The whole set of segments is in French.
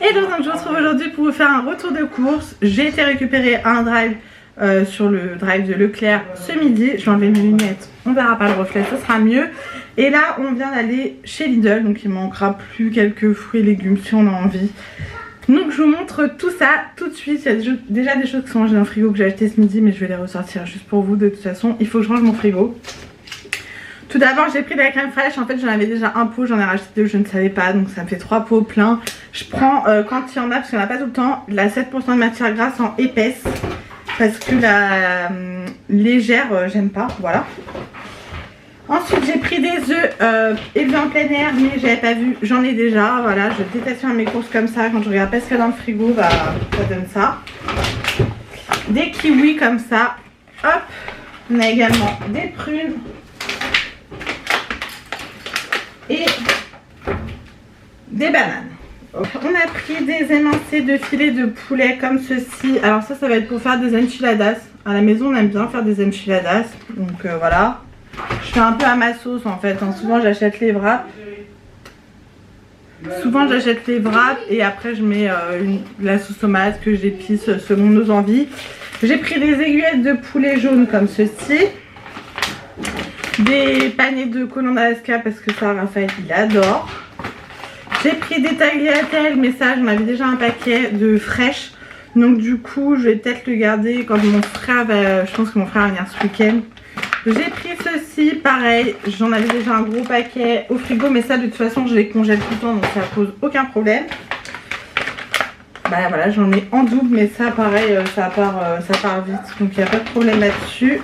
Et donc je vous retrouve aujourd'hui pour vous faire un retour de course. J'ai été récupérer un drive sur le drive de Leclerc ce midi. Je vais enlever mes lunettes, on verra pas le reflet, ça sera mieux. Et là on vient d'aller chez Lidl, donc il manquera plus quelques fruits et légumes si on a envie. Donc je vous montre tout ça tout de suite. Il y a déjà des choses qui sont rangées dans le frigo que j'ai acheté ce midi, mais je vais les ressortir juste pour vous. De toute façon il faut que je range mon frigo. Tout d'abord j'ai pris de la crème fraîche, en fait j'en avais déjà un pot, j'en ai racheté deux, je ne savais pas, donc ça me fait 3 pots pleins. Je prends quand il y en a, parce qu'il n'y en a pas tout le temps, la 7% de matière grasse en épaisse, parce que la légère j'aime pas, voilà. Ensuite j'ai pris des œufs élevés en plein air, mais j'avais pas vu, j'en ai déjà, voilà. Je déteste faire mes courses comme ça, quand je regarde pas ce qu'il y a dans le frigo, bah ça donne ça. Des kiwis comme ça, hop. On a également des prunes. Et des bananes. On a pris des émincés de filet de poulet comme ceci. Alors ça va être pour faire des enchiladas. À la maison on aime bien faire des enchiladas. Donc voilà. Je fais un peu à ma sauce en fait. Souvent j'achète les wraps. Et après je mets la sauce tomate que j'épice selon nos envies. J'ai pris des aiguillettes de poulet jaune comme ceci. Des paniers de côlons d'Alaska parce que ça Raphaël il adore. J'ai pris des tagliatelles, mais ça j'en avais déjà un paquet de fraîches. Donc du coup je vais peut-être le garder quand mon frère va, je pense que mon frère va venir ce week-end. J'ai pris ceci, pareil, j'en avais déjà un gros paquet au frigo, mais ça de toute façon je les congèle tout le temps donc ça pose aucun problème. Bah voilà, j'en ai en double, mais ça pareil ça part vite, donc il n'y a pas de problème là-dessus.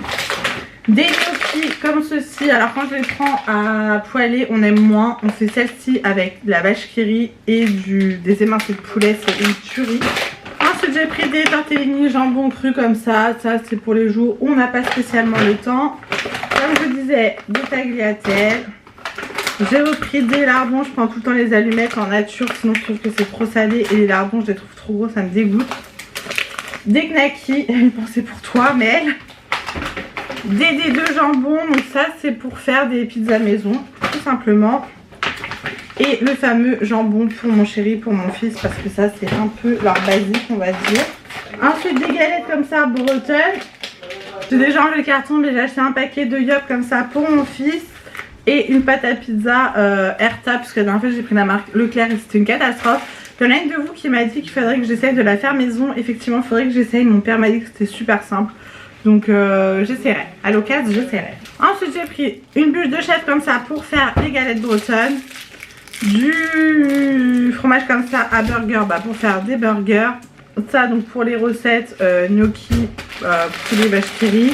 Des gnocchis comme ceci, alors quand je les prends à poêler on aime moins, on fait celle-ci avec de la vache qui rit et des émincés de poulet, c'est une tuerie. Ensuite j'ai pris des tortellini jambon cru comme ça c'est pour les jours où on n'a pas spécialement le temps. Comme je disais, des tagliatelles. J'ai repris des lardons, je prends tout le temps les allumettes en nature sinon je trouve que c'est trop salé et les lardons je les trouve trop gros, ça me dégoûte. Des knackis, une pensée pour toi Mel. Des dés de jambon, donc ça c'est pour faire des pizzas maison tout simplement. Et le fameux jambon pour mon chéri, pour mon fils, parce que ça c'est un peu leur basique on va dire. Ensuite des galettes comme ça bretonnes. J'ai déjà enlevé le carton mais j'ai acheté un paquet de yop comme ça pour mon fils. Et une pâte à pizza Erta, parce que la dernière fois j'ai pris la marque Leclerc et c'était une catastrophe. Il y en a une de vous qui m'a dit qu'il faudrait que j'essaye de la faire maison. Effectivement il faudrait que j'essaye, mon père m'a dit que c'était super simple. Donc j'essaierai, à l'occasion j'essaierai. Ensuite j'ai pris une bûche de chèvre comme ça pour faire des galettes bretonnes. Du fromage comme ça à burger pour faire des burgers. Ça donc pour les recettes gnocchi, poulet vache qui rit.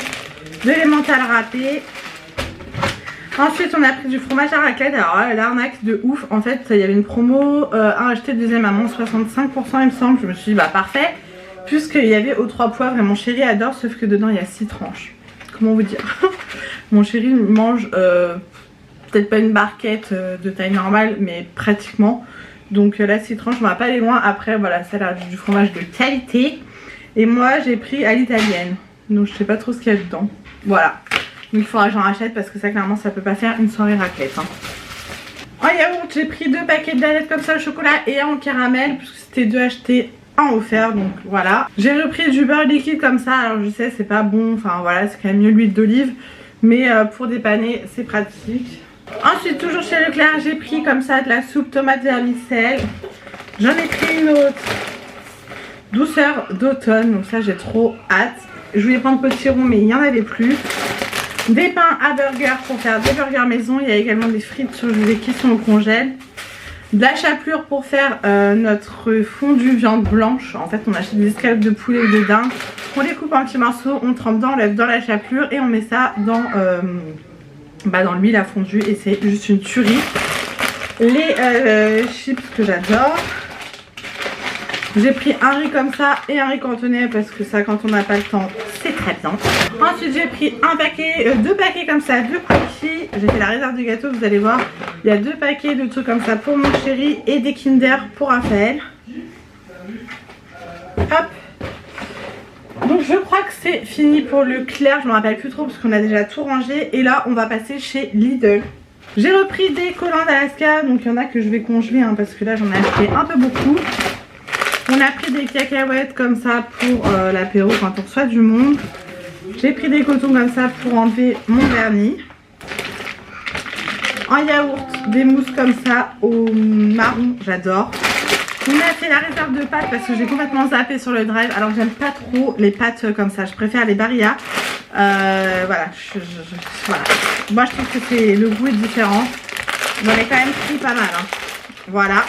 De l'emmental râpé. Ensuite on a pris du fromage à raclette. Alors l'arnaque de ouf, en fait il y avait une promo, un acheté deuxième à moins 65% il me semble. Je me suis dit bah parfait. Puisqu'il y avait aux 3 poivres et mon chéri adore, sauf que dedans il y a 6 tranches. Comment vous dire? Mon chéri mange peut-être pas une barquette de taille normale, mais pratiquement. Donc là 6 tranches, on va pas aller loin. Après voilà, ça a du fromage de qualité. Et moi j'ai pris à l'italienne. Donc je sais pas trop ce qu'il y a dedans. Voilà. Donc il faudra que j'en rachète parce que ça clairement ça peut pas faire une soirée raclette. En yaourt j'ai pris 2 paquets de galettes comme ça au chocolat et un au caramel, puisque c'était 2 achetés. Un offert, donc voilà. J'ai repris du beurre liquide comme ça, alors je sais c'est pas bon, enfin voilà c'est quand même mieux l'huile d'olive, mais pour dépanner c'est pratique. Ensuite toujours chez Leclerc j'ai pris comme ça de la soupe tomate vermicelle. J'en ai pris une autre, douceur d'automne, donc ça j'ai trop hâte. Je voulais prendre petit rond mais il n'y en avait plus. Des pains à burger pour faire des burgers maison, il y a également des frites surgelées qui sont au congèle. De la chapelure pour faire notre fondue viande blanche. En fait on achète des escalopes de poulet ou de dinde, on les coupe en petits morceaux, on trempe dans la chapelure et on met ça dans l'huile à fondue et c'est juste une tuerie. Les chips que j'adore. J'ai pris un riz comme ça et un riz cantonais parce que ça quand on n'a pas le temps c'est très bien. Ensuite j'ai pris un paquet, 2 paquets comme ça de cookies. J'ai fait la réserve du gâteau, vous allez voir. Il y a 2 paquets de trucs comme ça pour mon chéri et des Kinder pour Raphaël. Hop. Donc je crois que c'est fini pour Leclerc, je me rappelle plus trop parce qu'on a déjà tout rangé. Et là on va passer chez Lidl. J'ai repris des collants d'Alaska, donc il y en a que je vais congeler parce que là j'en ai acheté un peu beaucoup. On a pris des cacahuètes comme ça pour l'apéro quand on reçoit du monde. J'ai pris des cotons comme ça pour enlever mon vernis. En yaourt, des mousses comme ça au marron, j'adore. On a fait la réserve de pâtes parce que j'ai complètement zappé sur le drive. Alors j'aime pas trop les pâtes comme ça, je préfère les Barilla. Voilà, voilà. Moi je trouve que le goût est différent. J'en ai quand même pris pas mal. Hein. Voilà.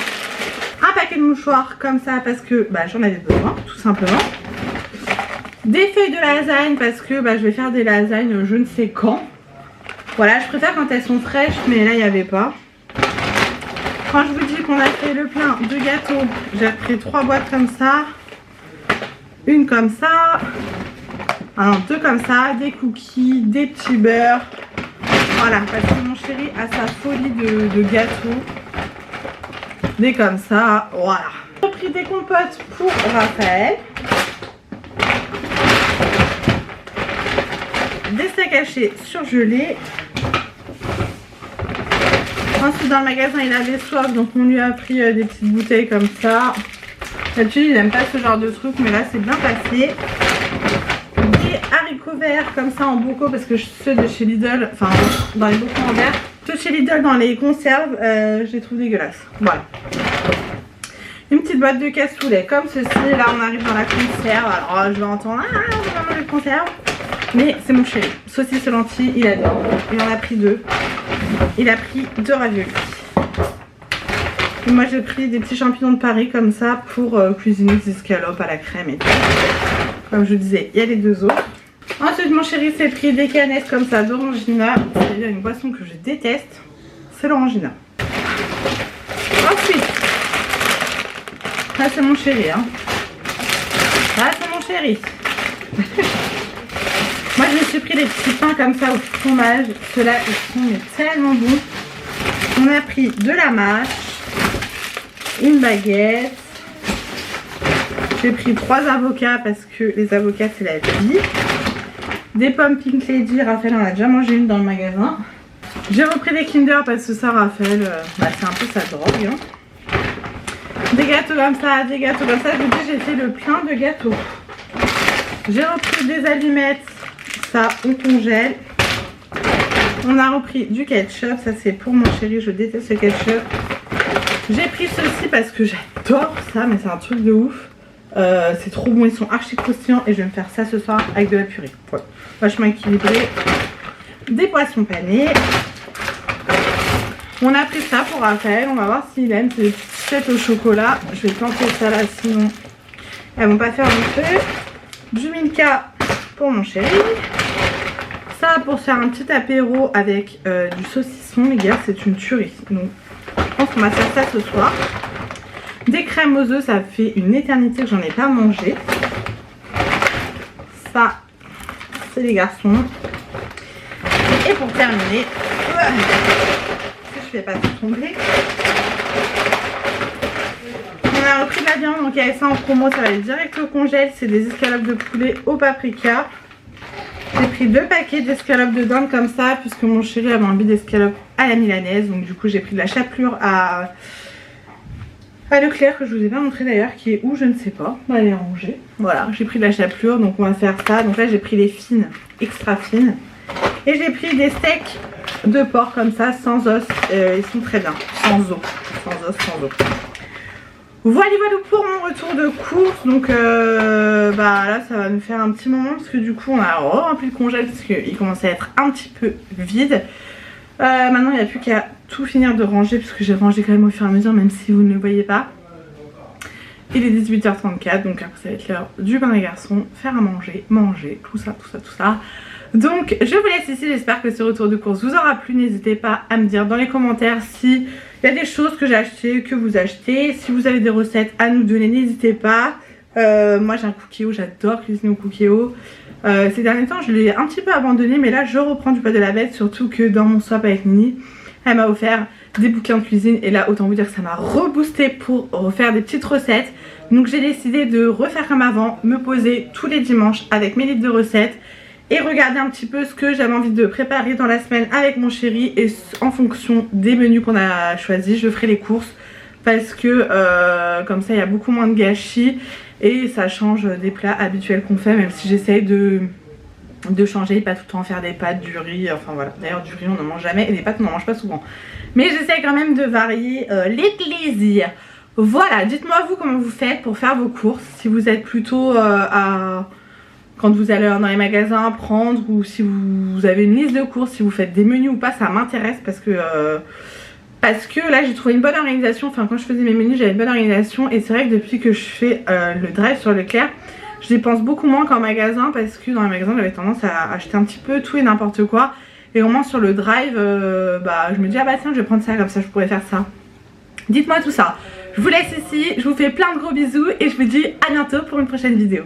Un paquet de mouchoirs comme ça parce que j'en avais besoin, tout simplement. Des feuilles de lasagne parce que je vais faire des lasagnes je ne sais quand. Voilà, je préfère quand elles sont fraîches, mais là il n'y avait pas. Quand je vous dis qu'on a fait le plein de gâteaux, j'ai pris 3 boîtes comme ça. Une comme ça. Ah non, 2 comme ça. Des cookies, des petits beurres. Voilà, parce que mon chéri a sa folie de gâteaux. Des comme ça, voilà. J'ai pris des compotes pour Raphaël. Des steaks hachés surgelés. Ensuite dans le magasin il avait soif donc on lui a pris des petites bouteilles comme ça. D'habitude il n'aime pas ce genre de truc mais là c'est bien passé. Des haricots verts comme ça en bocaux parce que ceux de chez Lidl, enfin dans les bocaux en verre. Ceux de chez Lidl dans les conserves je les trouve dégueulasses. Voilà. Une petite boîte de cassoulet comme ceci. Là on arrive dans la conserve. Alors je vais entendre on va manger de conserve. Mais c'est mon chéri. Saucisse aux lentilles, il adore. Il en a pris 2. Il a pris 2 raviolis. Et moi j'ai pris des petits champignons de Paris comme ça pour cuisiner des escalopes à la crème et tout. Comme je vous disais, il y a les 2 autres. Ensuite mon chéri s'est pris des canettes comme ça d'orangina. C'est-à-dire une boisson que je déteste. C'est l'orangina. Ensuite, ça c'est mon chéri. Hein. Ça c'est mon chéri. Moi je me suis pris des petits pains comme ça au fromage. Ceux-là ils sont tellement bons. On a pris de la mâche, une baguette. J'ai pris 3 avocats parce que les avocats c'est la vie. Des pommes Pink Lady, Raphaël en a déjà mangé une dans le magasin. J'ai repris des Kinder parce que ça Raphaël, c'est un peu sa drogue. Hein. Des gâteaux comme ça, des gâteaux comme ça. Je vous dis j'ai fait le plein de gâteaux. J'ai repris des allumettes. Ça on congèle. On a repris du ketchup. Ça c'est pour mon chéri. Je déteste le ketchup. J'ai pris ceci parce que j'adore ça. Mais c'est un truc de ouf. C'est trop bon. Ils sont archi croustillants. Et je vais me faire ça ce soir avec de la purée. Ouais. Vachement équilibré. Des poissons panés. On a pris ça pour Raphaël. On va voir s'il aime. C'est des petites chouettes au chocolat. Je vais planter ça là. Sinon elles vont pas faire mon feu. Du Milka pour mon chéri. Ça pour faire un petit apéro avec du saucisson les gars, c'est une tuerie. Donc je pense qu'on va faire ça ce soir. Des crèmes aux œufs, ça fait une éternité que j'en ai pas mangé. Ça c'est les garçons. Et pour terminer, je fais pas tout tomber. On a repris de la viande, donc il y avait ça en promo, ça va aller direct au congèle. C'est des escalopes de poulet au paprika. J'ai pris 2 paquets d'escalopes de dinde comme ça, puisque mon chéri avait envie d'escalopes à la milanaise. Donc du coup j'ai pris de la chapelure à Leclerc, que je vous ai pas montré d'ailleurs, qui est où je ne sais pas. On va les ranger. Voilà, j'ai pris de la chapelure, donc on va faire ça. Donc là j'ai pris les fines, extra fines. Et j'ai pris des steaks de porc comme ça, sans os. Ils sont très bien, sans os. Sans os, sans os. Voilà pour mon retour de course. Donc là ça va nous faire un petit moment parce que du coup on a rempli le congèle parce qu'il commence à être un petit peu vide. Maintenant il n'y a plus qu'à tout finir de ranger parce que j'ai rangé quand même au fur et à mesure, même si vous ne le voyez pas. Il est 18h34, donc après ça va être l'heure du bain des garçons, faire à manger, tout ça, tout ça, tout ça. Donc je vous laisse ici, j'espère que ce retour de course vous aura plu. N'hésitez pas à me dire dans les commentaires si il y a des choses que j'ai achetées, que vous achetez. Si vous avez des recettes à nous donner, n'hésitez pas. Moi j'ai un cookéo, j'adore cuisiner au cookéo. Ces derniers temps je l'ai un petit peu abandonné, mais là je reprends du pas de la bête. Surtout que dans mon swap avec Nini, elle m'a offert des bouquins de cuisine. Et là autant vous dire que ça m'a reboosté pour refaire des petites recettes. Donc j'ai décidé de refaire comme avant, me poser tous les dimanches avec mes livres de recettes. Et regarder un petit peu ce que j'avais envie de préparer dans la semaine avec mon chéri. Et en fonction des menus qu'on a choisis, je ferai les courses parce que comme ça il y a beaucoup moins de gâchis et ça change des plats habituels qu'on fait, même si j'essaye de changer, pas tout le temps faire des pâtes, du riz, enfin voilà. D'ailleurs du riz on n'en mange jamais et des pâtes on n'en mange pas souvent. Mais j'essaye quand même de varier les plaisirs. Voilà, dites-moi vous comment vous faites pour faire vos courses, si vous êtes plutôt quand vous allez dans les magasins prendre, ou si vous avez une liste de courses, si vous faites des menus ou pas, ça m'intéresse parce que là j'ai trouvé une bonne organisation. Enfin quand je faisais mes menus j'avais une bonne organisation, et c'est vrai que depuis que je fais le drive sur Leclerc, je dépense beaucoup moins qu'en magasin, parce que dans les magasins j'avais tendance à acheter un petit peu tout et n'importe quoi, et au moins sur le drive je me dis ah bah tiens je vais prendre ça, comme ça je pourrais faire ça. Dites-moi tout ça. Je vous laisse ici, je vous fais plein de gros bisous et je vous dis à bientôt pour une prochaine vidéo.